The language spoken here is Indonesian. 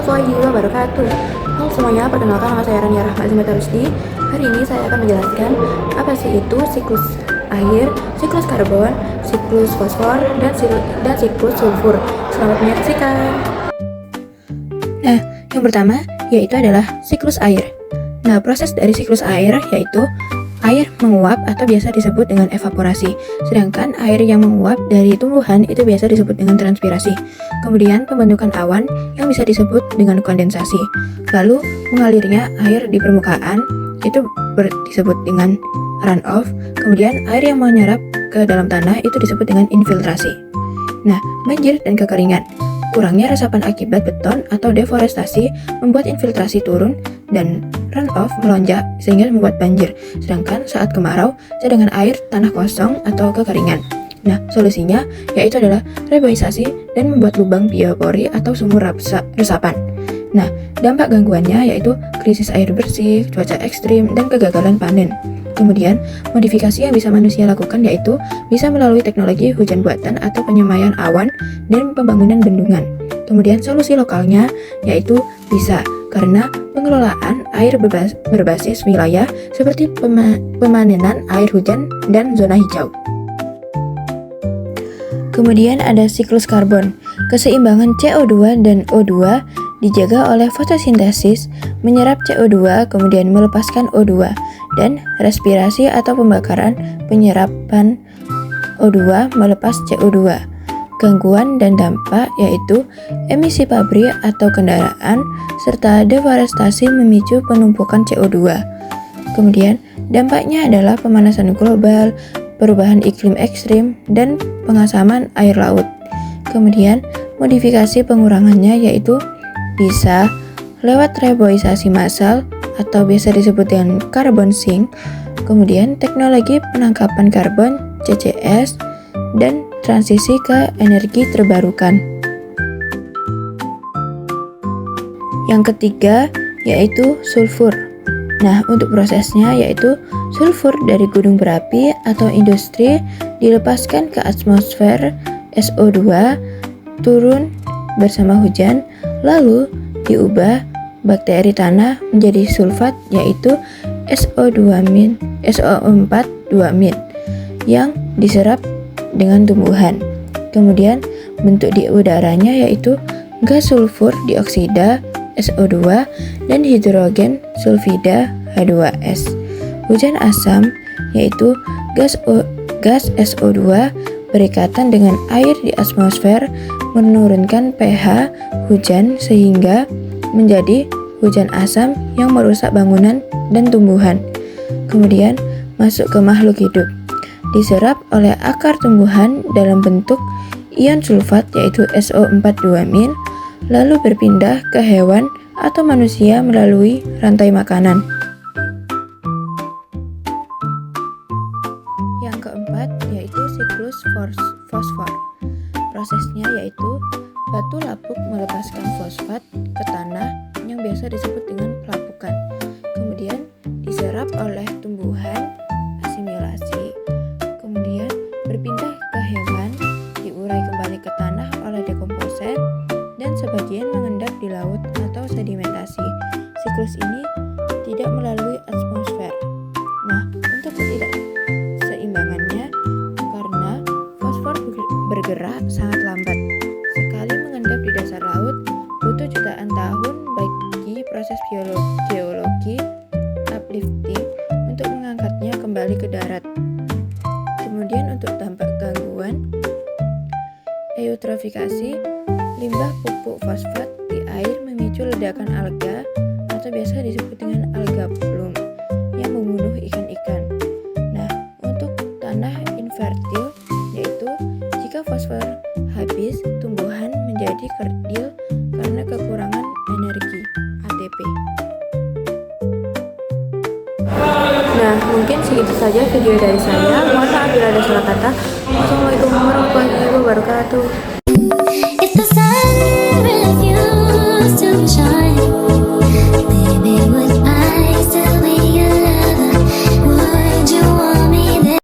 warahmatullahi wabarakatuh. Halo semuanya, perkenalkan nama saya Rania Rahma Zumeta Rusdi. Hari ini saya akan menjelaskan apa sih itu siklus air, siklus karbon, siklus fosfor, dan siklus sulfur. Selamat menyaksikan. Nah, yang pertama yaitu adalah siklus air. Nah, proses dari siklus air yaitu air menguap atau biasa disebut dengan evaporasi. Sedangkan air yang menguap dari tumbuhan itu biasa disebut dengan transpirasi. Kemudian pembentukan awan yang bisa disebut dengan kondensasi. Lalu mengalirnya air di permukaan itu disebut dengan runoff. Kemudian air yang menyerap ke dalam tanah itu disebut dengan infiltrasi. Nah, banjir dan kekeringan. Kurangnya resapan akibat beton atau deforestasi membuat infiltrasi turun dan runoff melonjak sehingga membuat banjir. Sedangkan saat kemarau, cadangan air tanah kosong atau kekeringan. Nah, solusinya yaitu adalah reboisasi dan membuat lubang biopori atau sumur resapan. Nah, dampak gangguannya yaitu krisis air bersih, cuaca ekstrim, dan kegagalan panen. Kemudian, modifikasi yang bisa manusia lakukan yaitu bisa melalui teknologi hujan buatan atau penyemaian awan dan pembangunan bendungan. Kemudian, solusi lokalnya yaitu bisa karena pengelolaan air berbasis wilayah seperti pemanenan air hujan dan zona hijau. Kemudian ada siklus karbon. Keseimbangan CO2 dan O2 dijaga oleh fotosintesis, menyerap CO2 kemudian melepaskan O2, dan respirasi atau pembakaran penyerapan O2 melepas CO2. Gangguan dan dampak yaitu emisi pabrik atau kendaraan serta deforestasi memicu penumpukan CO2. Kemudian dampaknya adalah pemanasan global, perubahan iklim ekstrim, dan pengasaman air laut. Kemudian modifikasi pengurangannya yaitu bisa lewat reboisasi massal atau biasa disebut dengan carbon sink, kemudian teknologi penangkapan karbon CCS, dan transisi ke energi terbarukan. Yang ketiga yaitu sulfur. Nah, untuk prosesnya yaitu sulfur dari gunung berapi atau industri dilepaskan ke atmosfer SO2 turun bersama hujan, lalu diubah bakteri tanah menjadi sulfat yaitu SO4 2- yang diserap dengan tumbuhan. Kemudian bentuk di udaranya yaitu gas sulfur dioksida SO2 dan hidrogen sulfida H2S. Hujan asam yaitu gas SO2 berikatan dengan air di atmosfer menurunkan pH hujan sehingga menjadi hujan asam yang merusak bangunan dan tumbuhan. Kemudian masuk ke makhluk hidup. Diserap oleh akar tumbuhan dalam bentuk ion sulfat yaitu SO4 2-, lalu berpindah ke hewan atau manusia melalui rantai makanan. Yang keempat yaitu siklus fosfor. Prosesnya yaitu batu lapuk melepaskan fosfat ke tanah yang biasa disebut dengan pelapukan. Kemudian diserap oleh tumbuhan, asimilasi. Kemudian berpindah ke hewan, diurai kembali ke tanah oleh dekomposer, dan sebagian mengendap di laut atau sedimentasi. Siklus ini tidak melalui atmosfer. Nah, untuk ketidakseimbangannya karena fosfor bergerak sangat lambat. Sekali mengendap di dasar laut, butuh jutaan tahun bagi proses geologi uplifting untuk mengangkatnya kembali ke darat. Kemudian untuk dampak gangguan, eutrofikasi, limbah pupuk fosfat di air memicu ledakan alga atau biasa disebut dengan alga bloom yang membunuh ikan-ikan. Nah, untuk tanah infertil yaitu jika fosfor habis, tumbuhan menjadi kerdil karena kekurangan energi ATP. Nah, mungkin segitu saja video dari saya. Mohon maaf bila ada salah kata. Wassalamualaikum warahmatullahi wabarakatuh.